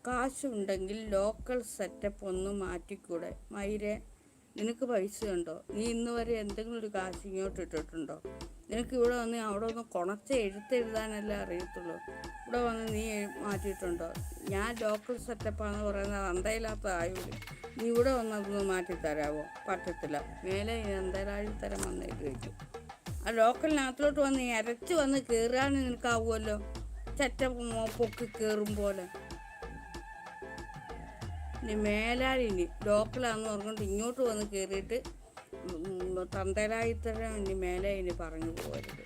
കാശുണ്ടെങ്കിൽ local setup ഒന്ന് മാറ്റിക്കൂടെ മയിരെ? നിനക്ക് പൈസയുണ്ടോ? നീ ഇന്ന് വരെ എന്തെങ്കിലും ഒരു കാശ് ഇങ്ങോട്ട് ഇട്ടിട്ടുണ്ടോ? നിനക്ക് ഇവിടെ വന്ന് അവിടെ ഒന്ന് കുണച്ച എഴുത്തെഴുതാനല്ലേ അറിയത്തുള്ളൂ. ഇവിടെ വന്ന് നീ മാറ്റിയിട്ടുണ്ടോ? ഞാൻ ലോക്കൽ സെറ്റപ്പാന്ന് പറയുന്നത് അന്തയില്ലാത്ത ആയുള്ളൂ. നീ ഇവിടെ വന്നതൊന്ന് മാറ്റിത്തരാമോ? പറ്റത്തില്ല. മേലെ എന്തായാലും തരം വന്നിട്ട് വയ്ക്കും. ആ ലോക്കലിനകത്തോട്ട് വന്ന് നീ അരച്ച് വന്ന് കയറാൻ നിനക്കാവുമല്ലോ, ചറ്റ പൊക്കി കയറും പോലെ. ഇനി മേലാലിനി ലോക്കലാന്ന് പറഞ്ഞുകൊണ്ട് ഇങ്ങോട്ട് വന്ന് കയറിയിട്ട് തന്തലായിത്തരം ഇനി മേലെ ഇനി പറഞ്ഞു പോകരുത്.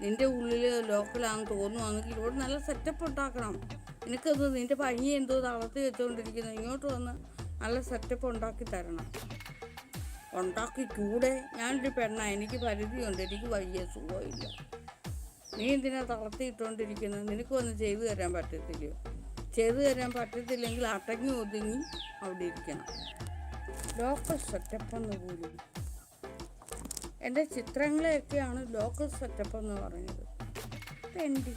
നിൻ്റെ ഉള്ളിൽ ലോക്കലാണെന്ന് തോന്നുവാണെങ്കിൽ ഇവിടെ നല്ല സെറ്റപ്പ് ഉണ്ടാക്കണം. നിനക്കത് നിൻ്റെ പനി എന്തോ തളർത്തി വെച്ചുകൊണ്ടിരിക്കുന്നു. ഇങ്ങോട്ട് വന്ന് നല്ല സെറ്റപ്പ് ഉണ്ടാക്കി തരണം. ഉണ്ടാക്കി ചൂടെ. ഞാനൊരു പെണ്ണാണ്, എനിക്ക് പരിധിയുണ്ട്, എനിക്ക് വലിയ സുഖമില്ല. നീ എന്തിനാ തളർത്തിയിട്ടുകൊണ്ടിരിക്കുന്നത്? നിനക്ക് വന്ന് ചെയ്തു തരാൻ പറ്റത്തില്ലയോ? ചെയ്തു തരാൻ പറ്റത്തില്ലെങ്കിൽ അടങ്ങി ഒതുങ്ങി അവിടെ ഇരിക്കണം. ലോക്കൽ സെറ്റപ്പ് എന്ന് പോലും എൻ്റെ ചിത്രങ്ങളെയൊക്കെയാണ് ലോക്കൽ സെറ്റപ്പ് എന്ന് പറഞ്ഞത്. തെണ്ടി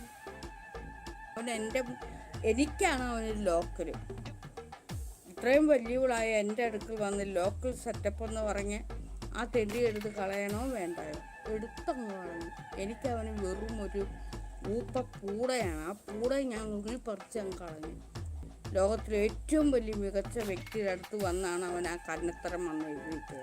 അവൻ എനിക്കാണ് അവനൊരു ലോക്കൽ. ഇത്രയും വലിയവളായ എൻ്റെ അടുക്കൽ വന്ന് ലോക്കൽ സെറ്റപ്പ് എന്ന് പറഞ്ഞ് ആ തെണ്ടി എടുത്ത് കളയണോ വേണ്ടായോ? എടുത്തങ്ങ് കളഞ്ഞു. എനിക്കവന് വെറും ഒരു പൂടയാണ്. ആ പൂട ഞാൻ ഉള്ളിൽ പറിച്ചങ്ങ് കളഞ്ഞു. ലോകത്തിലെ ഏറ്റവും വലിയ മികച്ച വ്യക്തിയുടെ അടുത്ത് വന്നാണ് അവൻ ആ കന്നത്തരം വന്ന് എഴുതിയിട്ട്.